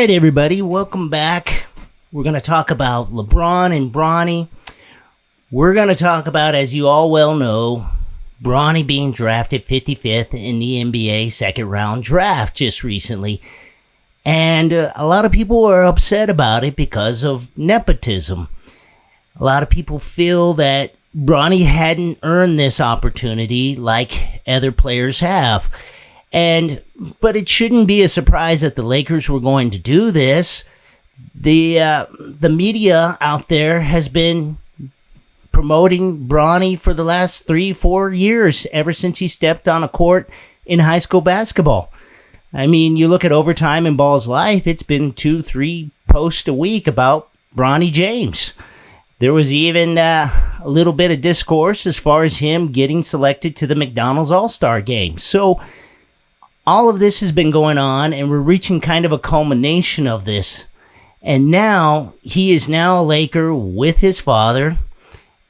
right, everybody, welcome back. We're going to talk about LeBron and Bronny. We're going to talk about, as you all well know, Bronny being drafted 55th in the NBA second round draft just recently. And a lot of people are upset about it because of nepotism. A lot of people feel that Bronny hadn't earned this opportunity like other players have. But it shouldn't be a surprise that the Lakers were going to do this. The media out there has been promoting Bronny for the last 3-4 years, ever since he stepped on a court in high school basketball. I mean, you look at Overtime in Ball's life, it's been 2-3 posts a week about Bronny James. There was even a little bit of discourse as far as him getting selected to the McDonald's All-Star game. So all of this has been going on, and we're reaching kind of a culmination of this. And now, he is now a Laker with his father,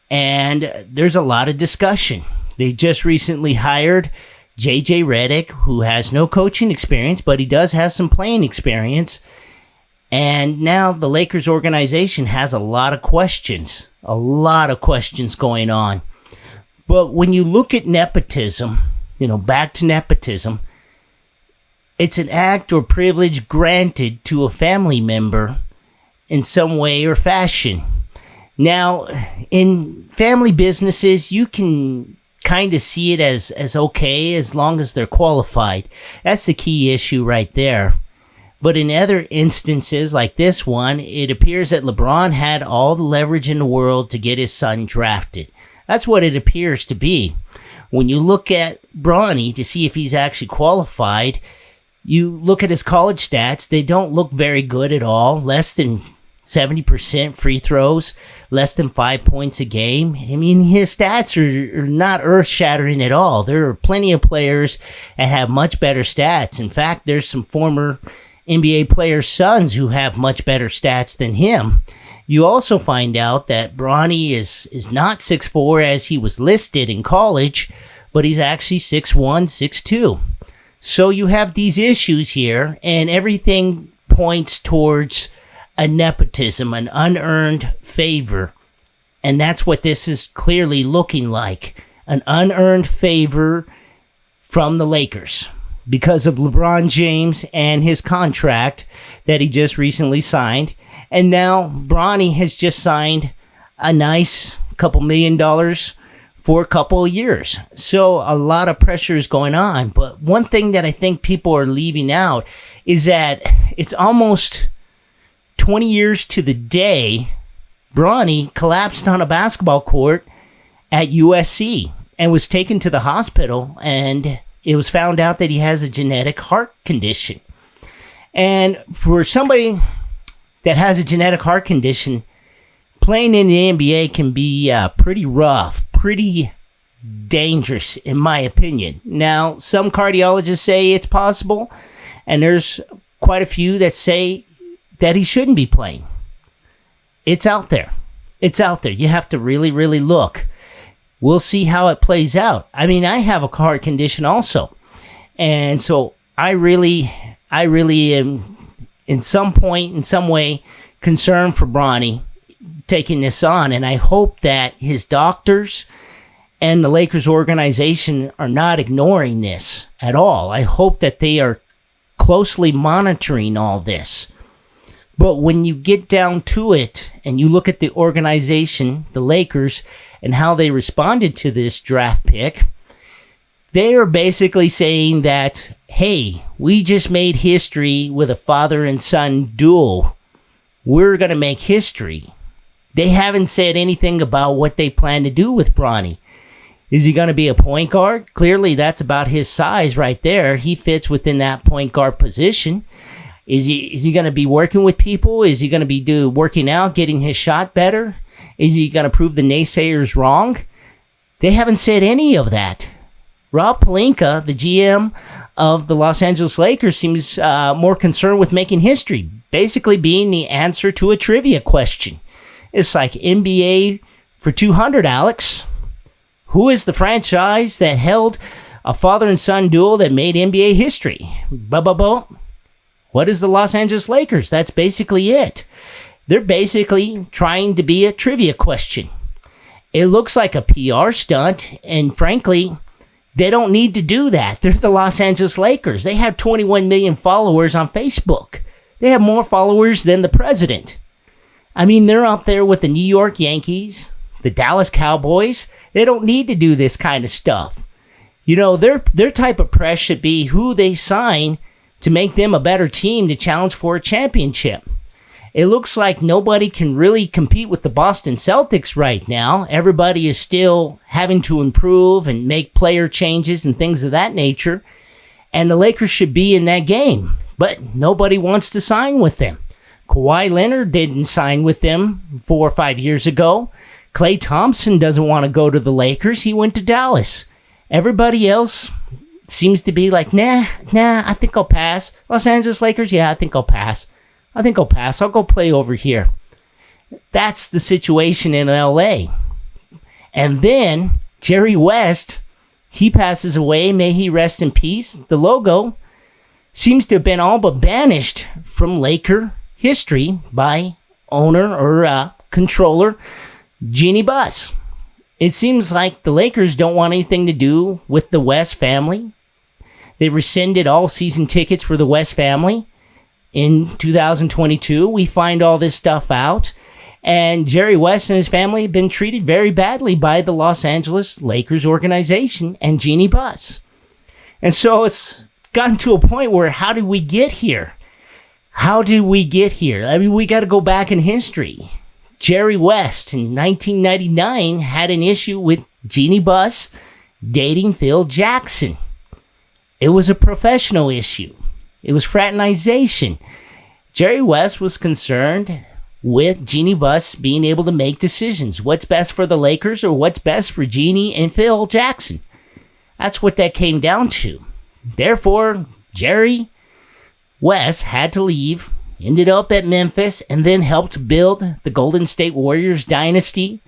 and there's a lot of discussion. They just recently hired J.J. Reddick, who has no coaching experience, but he does have some playing experience. And now the Lakers organization has a lot of questions going on. But when you look at nepotism, back to nepotism, it's an act or privilege granted to a family member in some way or fashion. Now, in family businesses, you can kind of see it as okay as long as they're qualified. That's the key issue right there. But in other instances like this one, it appears that LeBron had all the leverage in the world to get his son drafted. That's what it appears to be. When you look at Bronny to see if he's actually qualified, you look at his college stats, they don't look very good at all. Less than 70% free throws, less than 5 points a game. I mean, his stats are not earth-shattering at all. There are plenty of players that have much better stats. In fact, there's some former NBA players' sons who have much better stats than him. You also find out that Bronny is not 6'4" as he was listed in college, but he's actually 6'1", 6'2". So you have these issues here, and everything points towards a nepotism, an unearned favor. And that's what this is clearly looking like. An unearned favor from the Lakers because of LeBron James and his contract that he just recently signed. And now Bronny has just signed a nice couple $1 million for a couple of years. So a lot of pressure is going on. But one thing that I think people are leaving out is that it's almost 20 years to the day Bronny collapsed on a basketball court at USC and was taken to the hospital, and it was found out that he has a genetic heart condition. And for somebody that has a genetic heart condition, playing in the NBA can be pretty rough, pretty dangerous, in my opinion. Now, some cardiologists say it's possible, and there's quite a few that say that he shouldn't be playing. It's out there. It's out there. You have to really, really look. We'll see how it plays out. I mean, I have a heart condition also. And so I really am in some point, in some way, concerned for Bronny taking this on. And I hope that his doctors and the Lakers organization are not ignoring this at all. I hope that they are closely monitoring all this. But when you get down to it and you look at the organization, the Lakers, and how they responded to this draft pick, they are basically saying that, hey, we just made history with a father and son duel. We're going to make history. They haven't said anything about what they plan to do with Bronny. Is he going to be a point guard? Clearly, that's about his size right there. He fits within that point guard position. Is he going to be working with people? Is he going to be working out, getting his shot better? Is he going to prove the naysayers wrong? They haven't said any of that. Rob Pelinka, the GM of the Los Angeles Lakers, seems more concerned with making history, basically being the answer to a trivia question. It's like NBA for 200, Alex. Who is the franchise that held a father and son duel that made NBA history? What is the Los Angeles Lakers? That's basically it. They're basically trying to be a trivia question. It looks like a PR stunt, and frankly, they don't need to do that. They're the Los Angeles Lakers. They have 21 million followers on Facebook. They have more followers than the president. I mean, they're up there with the New York Yankees, the Dallas Cowboys. They don't need to do this kind of stuff. You know, their type of press should be who they sign to make them a better team to challenge for a championship. It looks like nobody can really compete with the Boston Celtics right now. Everybody is still having to improve and make player changes and things of that nature. And the Lakers should be in that game. But nobody wants to sign with them. Kawhi Leonard didn't sign with them 4 or 5 years ago. Klay Thompson doesn't want to go to the Lakers. He went to Dallas. Everybody else seems to be like, nah, I think I'll pass. Los Angeles Lakers, yeah, I think I'll pass. I'll go play over here. That's the situation in LA. And then Jerry West, he passes away. May he rest in peace. The logo seems to have been all but banished from Laker history by owner or controller Jeannie Buss. It seems like the Lakers don't want anything to do with the West family. They rescinded all season tickets for the West family. In 2022, we find all this stuff out. And Jerry West and his family have been treated very badly by the Los Angeles Lakers organization and Jeannie Buss. And so it's gotten to a point where how did we get here? I mean, we got to go back in history. Jerry West in 1999 had an issue with Jeannie Buss dating Phil Jackson. It was a professional issue. It was fraternization. Jerry West was concerned with Jeannie Buss being able to make decisions. What's best for the Lakers or what's best for Jeannie and Phil Jackson? That's what that came down to. Therefore, Jerry West had to leave, ended up at Memphis, and then helped build the Golden State Warriors dynasty.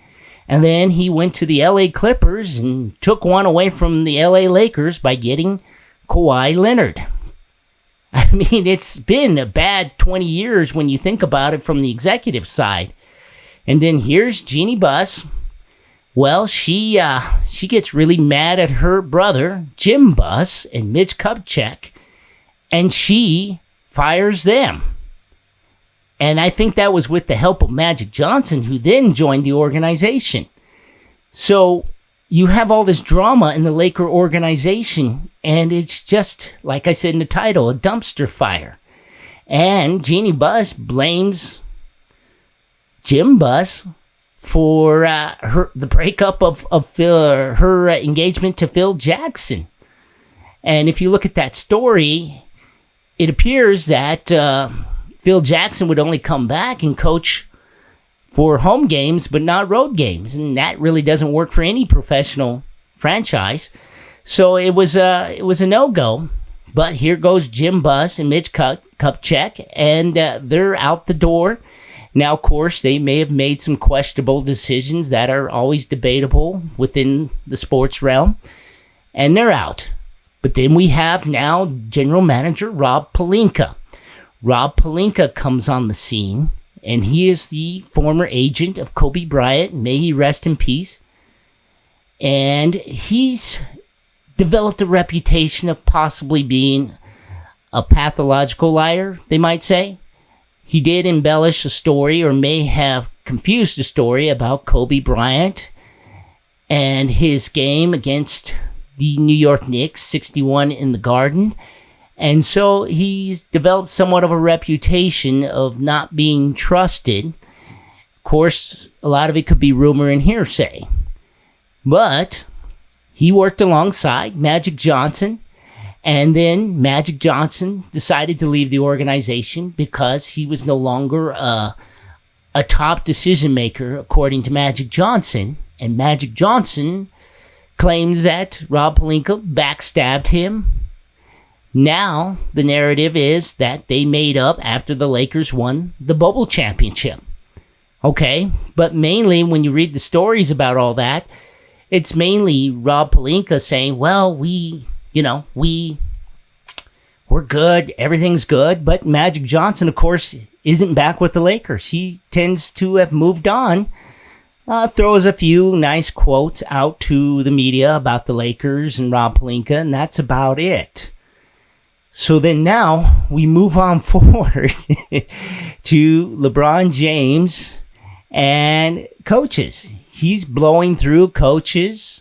And then he went to the LA Clippers and took one away from the LA Lakers by getting Kawhi Leonard. I mean, it's been a bad 20 years when you think about it from the executive side. And then here's Jeannie Buss. Well, she gets really mad at her brother, Jim Buss, and Mitch Kupchak, and she fires them. And I think that was with the help of Magic Johnson, who then joined the organization. So you have all this drama in the Laker organization, and it's just, like I said in the title, a dumpster fire. And Jeannie Buss blames Jim Buss for the breakup of her engagement to Phil Jackson. And if you look at that story, it appears that Phil Jackson would only come back and coach for home games, but not road games. And that really doesn't work for any professional franchise. So it was a no-go. But here goes Jim Buss and Mitch Kupchak, and they're out the door. Now, of course, they may have made some questionable decisions that are always debatable within the sports realm, and they're out. But then we have now general manager Rob Pelinka. Rob Pelinka comes on the scene, and he is the former agent of Kobe Bryant. May he rest in peace. And he's developed a reputation of possibly being a pathological liar, they might say. He did embellish a story, or may have confused a story, about Kobe Bryant and his game against the New York Knicks, 61 in the Garden. And so he's developed somewhat of a reputation of not being trusted. Of course, a lot of it could be rumor and hearsay. But he worked alongside Magic Johnson, and then Magic Johnson decided to leave the organization because he was no longer a top decision maker, according to Magic Johnson. And Magic Johnson claims that Rob Pelinka backstabbed him. Now, the narrative is that they made up after the Lakers won the bubble championship. Okay, but mainly when you read the stories about all that, it's mainly Rob Pelinka saying, well, we we're good, everything's good. But Magic Johnson, of course, isn't back with the Lakers. He tends to have moved on. Throws a few nice quotes out to the media about the Lakers and Rob Pelinka, and that's about it. So then now we move on forward to LeBron James and coaches. He's blowing through coaches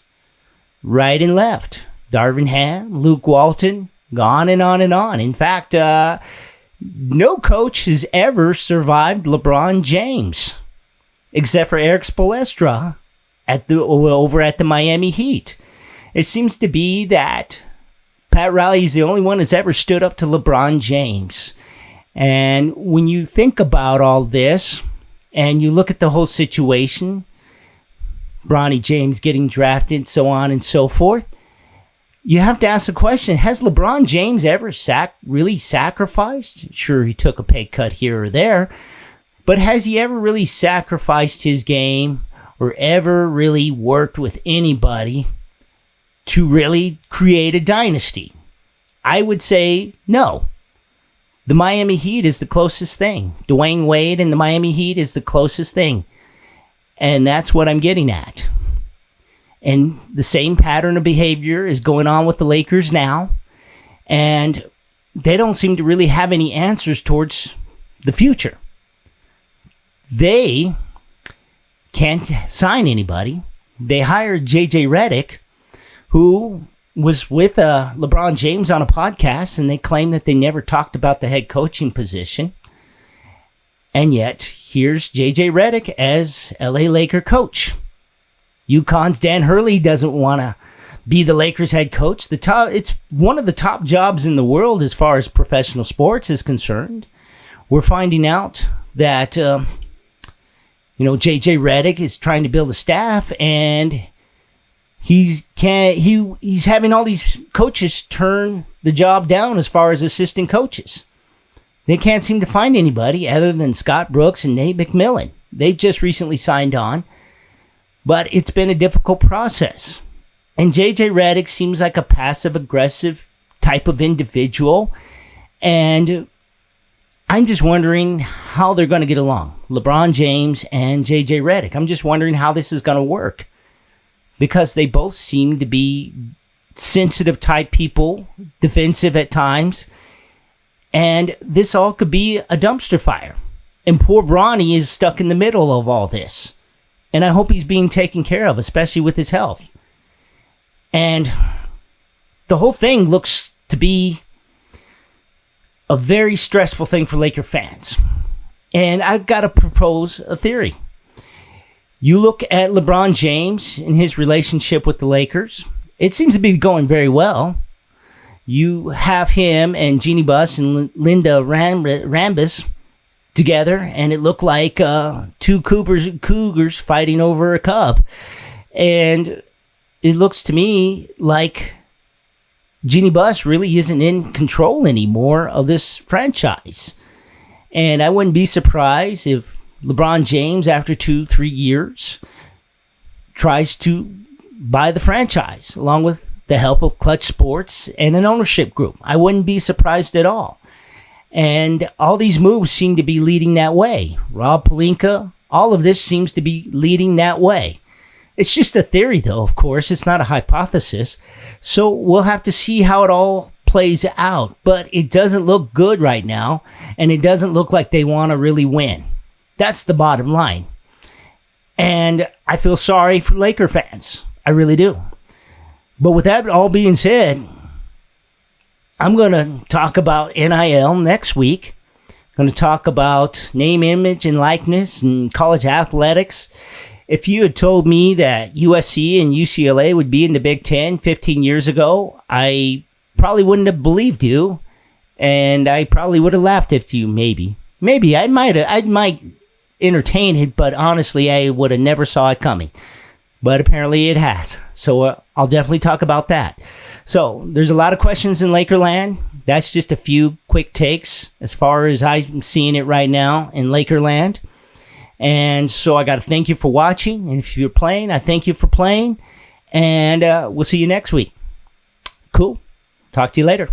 right and left. Darvin Ham, Luke Walton, on and on and on. In fact, no coach has ever survived LeBron James, except for Eric Spoelstra over at the Miami Heat. It seems to be that Pat Riley is the only one that's ever stood up to LeBron James. And when you think about all this and you look at the whole situation, Bronny James getting drafted, so on and so forth, you have to ask the question, has LeBron James ever really sacrificed? Sure, he took a pay cut here or there, but has he ever really sacrificed his game or ever really worked with anybody to really create a dynasty? I would say no. The Miami Heat is the closest thing. Dwayne Wade and the Miami Heat is the closest thing. And that's what I'm getting at. And the same pattern of behavior is going on with the Lakers now. And they don't seem to really have any answers towards the future. They can't sign anybody. They hired J.J. Reddick, who was with LeBron James on a podcast, and they claim that they never talked about the head coaching position. And yet, here's J.J. Reddick as L.A. Laker coach. UConn's Dan Hurley doesn't want to be the Lakers head coach. It's one of the top jobs in the world as far as professional sports is concerned. We're finding out that, J.J. Reddick is trying to build a staff, and he's having all these coaches turn the job down as far as assistant coaches. They can't seem to find anybody other than Scott Brooks and Nate McMillan. They've just recently signed on, but it's been a difficult process. And J.J. Reddick seems like a passive-aggressive type of individual, and I'm just wondering how they're going to get along. LeBron James and J.J. Reddick. I'm just wondering how this is going to work, because they both seem to be sensitive type people, defensive at times, and this all could be a dumpster fire. And poor Bronny is stuck in the middle of all this. And I hope he's being taken care of, especially with his health. And the whole thing looks to be a very stressful thing for Laker fans. And I've got to propose a theory. You look at LeBron James and his relationship with the Lakers. It seems to be going very well. You have him and Jeannie Buss and Linda Rambis together, and it looked like two Cougars fighting over a cup. And it looks to me like Jeannie Buss really isn't in control anymore of this franchise. And I wouldn't be surprised if LeBron James, after 2-3 years, tries to buy the franchise, along with the help of Clutch Sports and an ownership group. I wouldn't be surprised at all. And all these moves seem to be leading that way. Rob Pelinka, all of this seems to be leading that way. It's just a theory, though, of course. It's not a hypothesis. So we'll have to see how it all plays out. But it doesn't look good right now, and it doesn't look like they want to really win. That's the bottom line. And I feel sorry for Laker fans. I really do. But with that all being said, I'm going to talk about NIL next week. I'm going to talk about name, image, and likeness and college athletics. If you had told me that USC and UCLA would be in the Big Ten 15 years ago, I probably wouldn't have believed you, and I probably would have laughed at you, maybe. Maybe I might entertain it, but honestly, I would have never saw it coming. But apparently it has. So I'll definitely talk about that. So there's a lot of questions in Lakerland. That's just a few quick takes as far as I'm seeing it right now in Lakerland. And so I got to thank you for watching. And if you're playing, I thank you for playing. And we'll see you next week. Cool. Talk to you later.